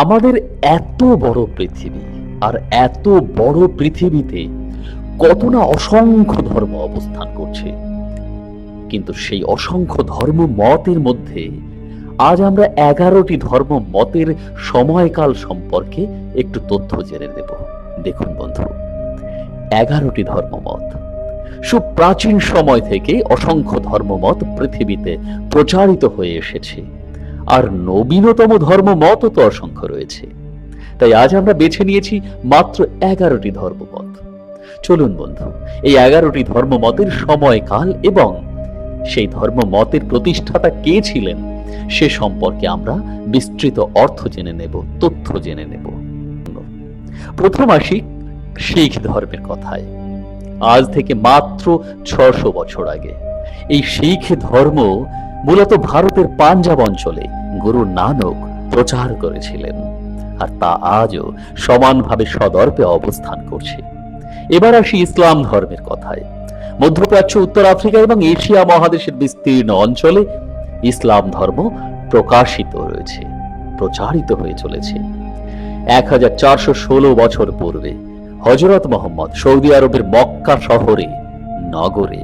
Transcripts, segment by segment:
আমাদের এত বড় পৃথিবী, আর এত বড় পৃথিবীতে কত না অসংখ্য ধর্ম অবস্থান করছে। কিন্তু সেই অসংখ্য ধর্ম মতের মধ্যে আজ আমরা 11টি ধর্ম মতের সময়কাল সম্পর্কে একটু তথ্য জেনে নেব। দেখুন বন্ধু, 11টি ধর্মমত সুপ্রাচীন সময় থেকে অসংখ্য ধর্মমত পৃথিবীতে প্রচারিত হয়ে এসেছে, আর নবীনতম ধর্মমতও তো অসংখ্য রয়েছে। তাই আজ আমরা বেছে নিয়েছি মাত্র 11টি ধর্মমত। চলুন বন্ধু, এই 11টি ধর্মমতের সময়কাল এবং সেই ধর্মমতের প্রতিষ্ঠাতা কে ছিলেন সে সম্পর্কে আমরা বিস্তৃত অর্থ জেনে নেব, তথ্য জেনে নেব। প্রথম আসি শিখ ধর্মের কথায়। আজ থেকে মাত্র 600 বছর আগে এই শিখ ধর্ম মূলত ভারতের পাঞ্জাব অঞ্চলে গুরু নানক প্রচার করেছিলেন, আর তা আজও সমানভাবে সদর্পে অবস্থান করছে। এবার আসি ইসলাম ধর্মের কথায়। মধ্যপ্রাচ্য, উত্তর আফ্রিকা এবং এশিয়া মহাদেশের বিস্তীর্ণ অঞ্চলে ইসলাম ধর্ম প্রকাশিত রয়েছে, প্রচারিত হয়ে চলেছে। 1416 বছর পূর্বে হযরত মুহাম্মদ সৌদি আরবের মক্কা শহরে নগরে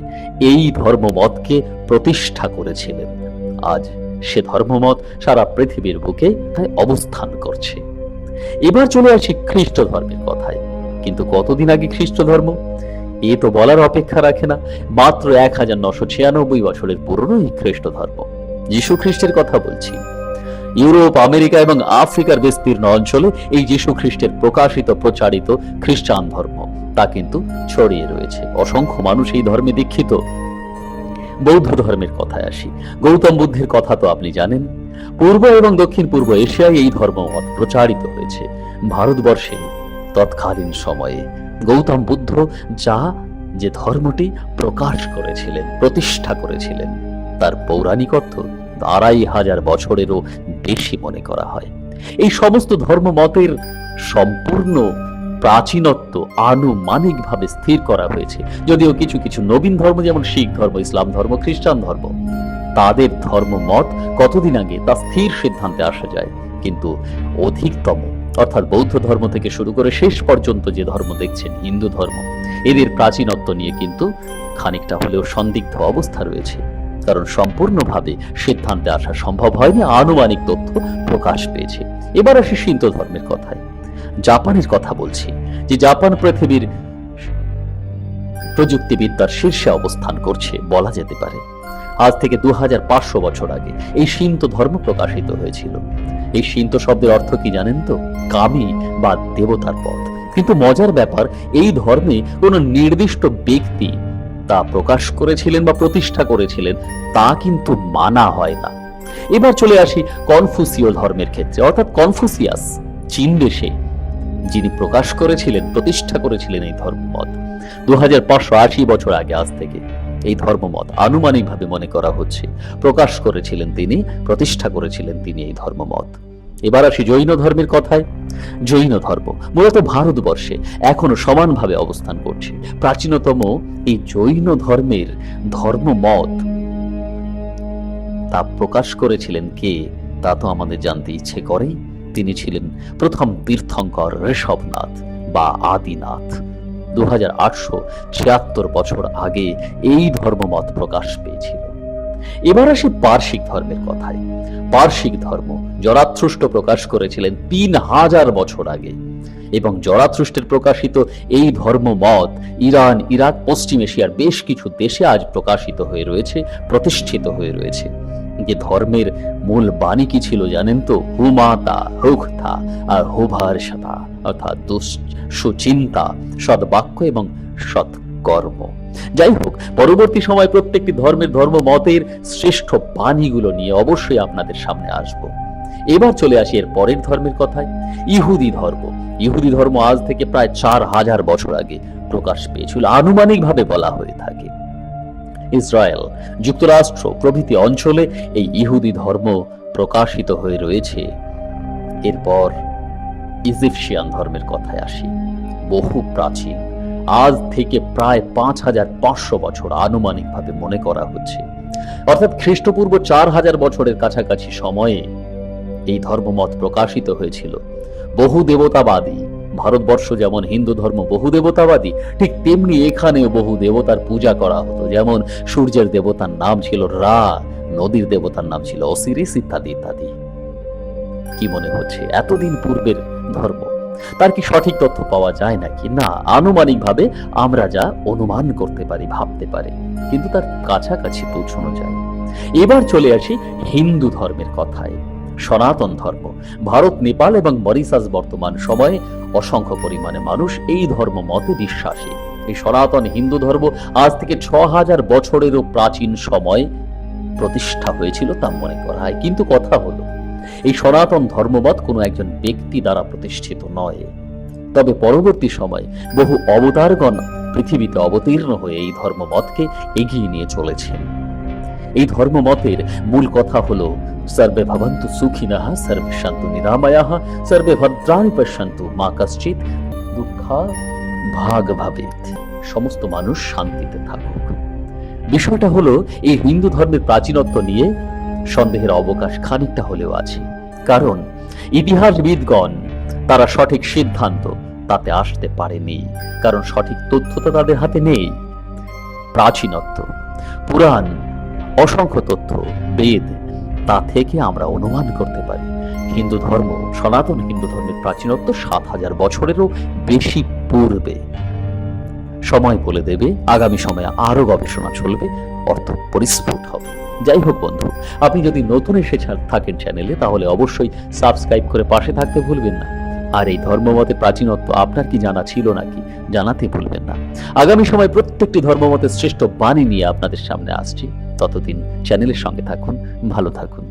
এই ধর্মমতকে প্রতিষ্ঠা করেছিলেন। আজ সে ধর্মমত সারা পৃথিবীর বুকে অবস্থান করছে। এবার চলে আসি খ্রিস্ট ধর্মের কথায়। কিন্তু কতদিন আগে খ্রিস্ট ধর্ম, এ তো বলার অপেক্ষা রাখে না। মাত্র 1996 বছরের পুরনো এই খ্রিস্ট ধর্ম। যীশু খ্রিস্টের কথা বলছি। ইউরোপ, আমেরিকা এবং আফ্রিকার বিস্তীর্ণ অঞ্চলে এই যীশু খ্রিস্টের প্রকাশিত প্রচারিত খ্রিস্টান ধর্ম তা কিন্তু ছড়িয়ে রয়েছে। অসংখ্য মানুষ এই ধর্মে দীক্ষিত। বৌদ্ধ ধর্মের কথায় আসি। গৌতম বুদ্ধের কথা তো আপনি জানেন। পূর্ব এবং দক্ষিণ পূর্ব এশিয়ায় এই ধর্মমত প্রচারিত হয়েছে। ভারতবর্ষে তৎকালীন সময়ে গৌতম বুদ্ধ যে ধর্মটি প্রকাশ করেছিলেন, প্রতিষ্ঠা করেছিলেন, তার পৌরাণিকত্ব 2500 বছরেরও বেশি মনে করা হয়। এই সমস্ত ধর্মমতের সম্পূর্ণ প্রাচীনত্ব আনুমানিকভাবে স্থির করা হয়েছে। যদিও কিছু কিছু নবীন ধর্ম যেমন শিখ ধর্ম, ইসলাম ধর্ম, খ্রিস্টান ধর্ম, তাদের ধর্মমত কতদিন আগে তা স্থির সিদ্ধান্তে আসা যায়। কিন্তু অধিকতম অর্থাৎ বৌদ্ধ ধর্ম থেকে শুরু করে শেষ পর্যন্ত যে ধর্ম দেখছেন হিন্দু ধর্ম, এদের প্রাচীনত্ব নিয়ে কিন্তু খানিকটা হলেও সন্দিগ্ধ অবস্থা রয়েছে। কারণ সম্পূর্ণভাবে সিদ্ধান্তে আসা সম্ভব হয়নি, আনুমানিক তথ্য প্রকাশ পেয়েছে। এবার আসি শিন্তো ধর্মের কথায়। জাপানের কথা বলছি, যে জাপান পৃথিবীর প্রযুক্তিবিদ্যার শীর্ষে অবস্থান করছে বলা যেতে পারে। আজ থেকে 2500 বছর আগে এই শিন্তো ধর্ম প্রকাশিত হয়েছিল। এই শিন্তো শব্দের অর্থ কি জানেন তো? কামি বা দেবতার পথ। কিন্তু মজার ব্যাপার, এই ধর্মে কোন নির্দিষ্ট ব্যক্তি তা প্রকাশ করেছিলেন বা প্রতিষ্ঠা করেছিলেন তা কিন্তু মানা হয় না। এবার চলে আসি কনফুসীয় ধর্মের ক্ষেত্রে, অর্থাৎ কনফুসিয়াস চীন দেশে যিনি প্রকাশ করেছিলেন, প্রতিষ্ঠা করেছিলেন এই ধর্মমত 2580 বছর আগে। আজ থেকে এই ধর্মমত আনুমানিকভাবে মনে করা হচ্ছে প্রকাশ করেছিলেন তিনি, প্রতিষ্ঠা করেছিলেন তিনি এই ধর্মমত। এবার আসি জৈন ধর্মের কথায়। জৈন ধর্ম মূলত ভারতবর্ষে এখনো সমানভাবে অবস্থান করছে। প্রাচীনতম এই জৈন ধর্মের ধর্মমত তা প্রকাশ করেছিলেন কে, তা তো আমাদের জানতে ইচ্ছে করে। তিনি ছিলেন প্রথম তীর্থঙ্কর ঋষভনাথ বা আদিনাথ। 2876 বছর আগে এই ধর্মমত প্রকাশ পেয়েছিল। এবার আসি পারসিক ধর্মের কথায়। পারসিক ধর্ম জরাথ্রুষ্ট প্রকাশ করেছিলেন 3000 বছর আগে, এবং জরাথ্রুষ্টের প্রকাশিত এই ধর্মমত ইরান, ইরাক, পশ্চিম এশিয়ার বেশ কিছু দেশে আজ প্রকাশিত হয়ে রয়েছে, প্রতিষ্ঠিত হয়ে রয়েছে। যে ধর্মের মূল বাণী কি ছিল জানেন তো? হুমাতা, হুখতা আর হুভারসাতা, অর্থাৎ সুচিন্তা, সদ্বাক্য এবং সৎকর্ম। যাই হোক, পরবর্তী সময় প্রত্যেকটি ধর্মের ধর্মমতের শ্রেষ্ঠ বাণীগুলো নিয়ে অবশ্যই আপনাদের সামনে আসব। এবার চলে আসি এর পরের ধর্মের কথায়। ইহুদি ধর্ম। ইহুদি ধর্ম আজ থেকে প্রায় 4000 বছর আগে প্রকাশ পেয়েছিল, আনুমানিকভাবে বলা হয়ে থাকে। ইসরায়েল, যুক্তরাষ্ট্র প্রভৃতি অঞ্চলে এই ইহুদি ধর্ম প্রকাশিত হয়ে রয়েছে। এরপর ইজিপশিয়ান ধর্মের কথায় আসি। বহু প্রাচীন, আজ থেকে প্রায় 5500 বছর আনুমানিকভাবে মনে করা হচ্ছে, অর্থাৎ খ্রিস্টপূর্ব 4000 বছরের কাছাকাছি সময়ে এই ধর্মমত প্রকাশিত হয়েছিল। বহু দেবতাবাদী, ভারতবর্ষ যেমন হিন্দু ধর্ম বহু দেবতাবাদী, ঠিক তেমনি এখানেও বহু দেবতার পূজা করা হতো। যেমন সূর্যের দেবতার নাম ছিল রা, নদীর দেবতার নাম ছিল অসিরিস, ইত্যাদি ইত্যাদি। কি মনে হচ্ছে এতদিন পূর্বের ধর্ম, তার কি সঠিক তথ্য পাওয়া যায় নাকি? না, আনুমানিকভাবে আমরা যা অনুমান করতে পারি, ভাবতে পারি, কিন্তু তার কাছাকাছি পৌঁছানো যায়। এবার চলে আসি হিন্দু ধর্মের কথায়। সনাতন ধর্ম, ভারত, নেপাল এবং মরিশাস বর্তমান সময়ে অসংখ্য পরিমাণে মানুষ এই ধর্ম মতে বিশ্বাসী। এই সনাতন হিন্দু ধর্ম আজ থেকে 6000 বছরেরও প্রাচীন সময় প্রতিষ্ঠা হয়েছিল তা মনে করা হয়। কিন্তু কথা হলো, এই সনাতন ধর্মমত কোনো একজন ব্যক্তি দ্বারা প্রতিষ্ঠিত নয়। তবে পরবর্তী সময়ে বহু অবতারগণ পৃথিবীতে অবতীর্ণ হয়ে এই ধর্মমতকে এগিয়ে নিয়ে চলেছেন। এই ধর্মমতের মূল কথা হলো সর্বে ভবন্তু সুখিনঃ, সর্বে সন্তু নিরাময়াঃ, সর্বে ভদ্রাণি পশ্যন্তু মা কশ্চিৎ দুঃখা ভাগ ভবেৎ। সমস্ত মানুষ শান্তিতে থাকুক। বিষয়টা হলো, এই হিন্দু ধর্মের প্রাচীনত্ব নিয়ে সন্দেহের অবকাশ খানিকটা হলেও আছে। কারণ ইতিহাসবিদগণ তারা সঠিক সিদ্ধান্ত তাতে আসতে পারেনি, কারণ সঠিক তথ্য তো তাদের হাতে নেই। প্রাচীনত্ব, পুরাণ, অসংখ্য তথ্য, বেদ, তা থেকে আমরা অনুমান করতে পারি হিন্দু ধর্ম, সনাতন হিন্দু ধর্মের প্রাচীনত্ব 7000 বছরেরও বেশি পূর্বে। সময় বলে দেবে, আগামী সময়ে আরো গবেষণা চলবে, অর্থ পরিস্ফুট হবে। যাই হোক বন্ধু, আপনি যদি নতুন এসে থাকেন চ্যানেলে, তাহলে অবশ্যই সাবস্ক্রাইব করে পাশে থাকতে ভুলবেন না। আর এই ধর্মমতে প্রাচীনত্ব আপনার কি জানা ছিল নাকি জানাতে ভুলবেন না। আগামী সময় প্রত্যেকটি ধর্মমতের শ্রেষ্ঠ বাণী নিয়ে আপনাদের সামনে আসছি। ততদিন চ্যানেলের সঙ্গে থাকুন, ভালো থাকুন।